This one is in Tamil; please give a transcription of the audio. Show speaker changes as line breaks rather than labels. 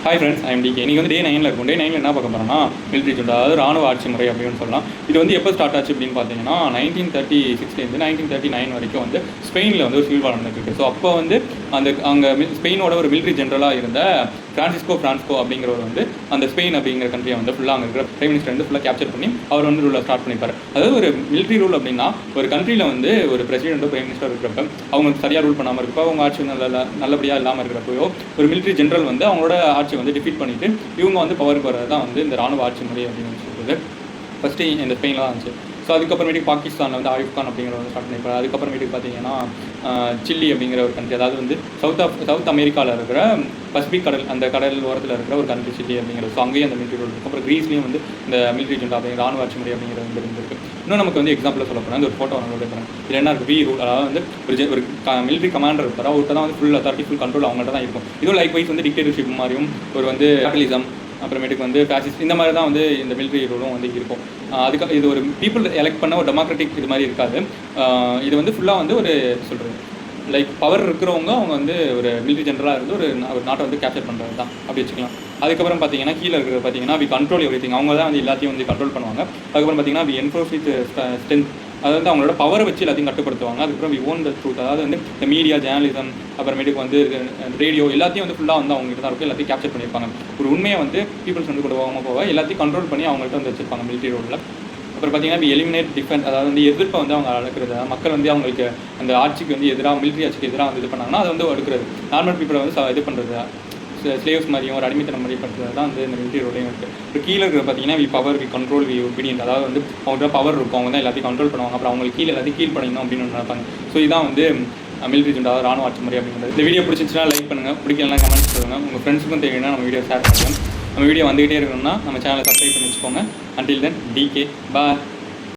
Hi friends, I'm decay. இன்றைக்கி வந்து டே 9 இருக்கும். டே 9 என்ன பார்க்க போகிறோம்னா மிலிட்ரி ஜூண்டா, அதாவது ராணுவ ஆட்சி முறை அப்படின்னு சொல்லலாம். இது வந்து எப்போ ஸ்டார்ட் ஆச்சு அப்படின்னு பார்த்தீங்கன்னா 1936 1939 வரைக்கும் வந்து ஸ்பெயினில் வந்து ஒரு சிவில் வார் நடந்துருக்கு. ஸோ அப்போ வந்து அங்கே ஸ்பெயினோட ஒரு மிலிட்ரி ஜென்ரலாக இருந்த ஃப்ரான்ஸ்கோ அப்படிங்கிறவர் வந்து அந்த ஸ்பெயின் அப்படிங்கிற கண்ட்ரியை வந்து ஃபுல்லாக அங்கே இருக்கிற பிரைம் மினிஸ்டர் வந்து ஃபுல்லாக கேப்சர் பண்ணி அவர் வந்து ரூலை ஸ்டார்ட் பண்ணிப்பார். அதாவது ஒரு மிலிட்ரி ரூல் அப்படின்னா ஒரு கண்ட்ரியில் வந்து ஒரு பிரசிடென்ட்டோ பிரைம் மினிஸ்டர் இருக்கிறப்ப அவங்க சரியாக ரூல் பண்ணாமல் இருக்கப்போ, அவங்க ஆட்சி நல்லபடியாக இல்லாமல் இருக்கிறப்போ ஒரு மிலிட்ரி ஜென்ரல் வந்து அவங்களோட ஆட்சி வந்து டிஃபீட் பண்ணிவிட்டு இவங்க வந்து பவருக்கு வர்றது தான் வந்து இந்த ராணுவ ஆட்சி முறை அப்படின்னு சொல்கிறது. ஃபஸ்ட்டு இந்த ஸ்பெயினில் தான் இருந்துச்சு. ஸோ அதுக்கப்புறமேட்டுக்கு பாகிஸ்தானில் வந்து ஆயுப் கான் அப்படிங்கிற வந்து ஸ்டார்ட் பண்ணிப்பார். அதுக்கப்புறமேட்டுக்கு பார்த்தீங்கன்னா சில்லி அப்படிங்கிற ஒரு கண்ட்ரி, அதாவது வந்து சவுத் அமெரிக்காவில் இருக்கிற பசிபிக் கடல், அந்த கடல் ஓரத்தில் இருக்கிற ஒரு கண்ட்ரி சில்லி அப்படிங்கிறது. ஸோ அங்கேயும் அந்த மிலிட்ரி ரூல் இருக்கும். அப்புறம் கிரீஸ்லேயும் வந்து இந்த மிலிட்ரி ஜெண்டா அப்படிங்கிற ராணுவ ஆட்சி முறை அப்படிங்கிறது வந்து இருந்திருக்கு. இன்னும் நமக்கு வந்து எக்ஸாம்பிள் சொல்ல போனால் இந்த ஒரு ஃபோட்டோ வந்து எடுக்கிறேன். இது என்ன இருக்குது, வி ரூல், அதாவது வந்து ஒரு மிலிட்ரி கமாண்டர் இருப்பார். அவர்கிட்ட தான் வந்து ஃபுல் அத்தாரிட்டி, ஃபுல் கண்ட்ரோல் அவங்கள்ட்ட தான் இருக்கும். இதுவும் லைக் வைஸ் வந்து டிக்டேட்டர்ஷிப் மாதிரியும் ஒரு வந்து கேபிட்டலிசம், அப்புறமேட்டுக்கு வந்து ஃபேசிஸ்ட், இந்த மாதிரி தான் வந்து இந்த மிலிட்ரி ரூலும் வந்து இருக்கும். அதுக்கு இது ஒரு பீப்புள் எலெக்ட் பண்ண ஒரு டெமோக்ராட்டிக் இது மாதிரி இருக்காது. இது வந்து ஃபுல்லாக வந்து ஒரு சொல்கிறது லைக் பவர் இருக்கிறவங்க அவங்க வந்து ஒரு மிலிட்ரி ஜென்ரலாக இருந்து ஒரு நாட்டை வந்து கேப்சர் பண்ணுறது தான் அப்படி வச்சுக்கலாம். அதுக்கப்புறம் பார்த்தீங்கன்னா கீழே இருக்கிறது பார்த்தீங்கன்னா வி கண்ட்ரோல் எவ்ரி திங், அவங்க தான் வந்து எல்லாத்தையும் வந்து கண்ட்ரோல் பண்ணுவாங்க. அதுக்கப்புறம் பார்த்தீங்கன்னா வி என்ஃபோர்ஸ் வித் ஸ்ட்ரென்த், அது வந்து அவங்களோட பவரை வச்சு எல்லாத்தையும் கட்டுப்படுத்துவாங்க. அதுக்கப்புறம் வி ஓன் த ட்ரூத், அதாவது வந்து இந்த மீடியா, ஜேர்னலிசம், அப்புறமேட்டுக்கு வந்து ரேடியோ எல்லாத்தையும் வந்து ஃபுல்லாக வந்து அவங்ககிட்ட தான் இருக்கும். எல்லாத்தையும் கேப்சர் பண்ணியிருப்பாங்க. ஒரு உண்மையை வந்து பீப்புள்ஸ் வந்து போக எல்லாத்தையும் கண்ட்ரோல் பண்ணி அவங்கள்ட்ட வந்து வச்சுருப்பாங்க மிலிட்ரி ரோலில். அப்புறம் பார்த்தீங்கன்னா இப்போ எலிமினேட் டிஃபென்ஸ், அதாவது வந்து எதிர்ப்பை வந்து அவங்க அடக்கிறது, மக்கள் வந்து அவங்களுக்கு அந்த ஆட்சிக்கு வந்து எதிராக, மிலிட்ரி ஆட்சிக்கு எதிராக வந்து இது பண்ணாங்கன்னா அதை வந்து அடுக்கிறது. நார்மல் பீப்புளை வந்து இது பண்ணுறது, ஸ்லேவ்ஸ் மாதிரியும் ஒரு அடிமைத்தனம் மாதிரி பண்ணுறது தான் வந்து இந்த மிலிட்ரி ரோலையும் இருக்குது. இப்போ கீழே இருக்கிற பார்த்தீங்கன்னா we power, we control, we obedient, அதாவது வந்து அவங்கள்ட்ட பவர் இருக்கும், அவங்க தான் எல்லாத்தையும் கண்ட்ரோல் பண்ணுவாங்க. அப்புறம் அவங்களுக்கு கீழே எல்லாத்தையும் கீழ் பண்ணிடணும் அப்படின்னு நினைப்பாங்க. ஸோ இதான் வந்து மிலிட்ரி ஜெண்டா, ராணுவ ஆட்சி முறை அப்படிங்கிறது. இந்த வீடியோ பிடிச்சிச்சுன்னா லைக் பண்ணுங்கள், பிடிக்கலாம் கமெண்ட்ஸ் சொல்லுங்கள். உங்கள் ஃப்ரெண்ட்ஸுக்கும் தெரியும்னா நம்ம வீடியோ ஷேர் பண்ணுங்கள். நம்ம வீடியோ வந்துகிட்டே இருக்கணும்னா நம்ம சேனலை சப்ஸ்கிரைப் பண்ணி வச்சுக்கோங்க. அன்டில் தென், டிகே, பாய்.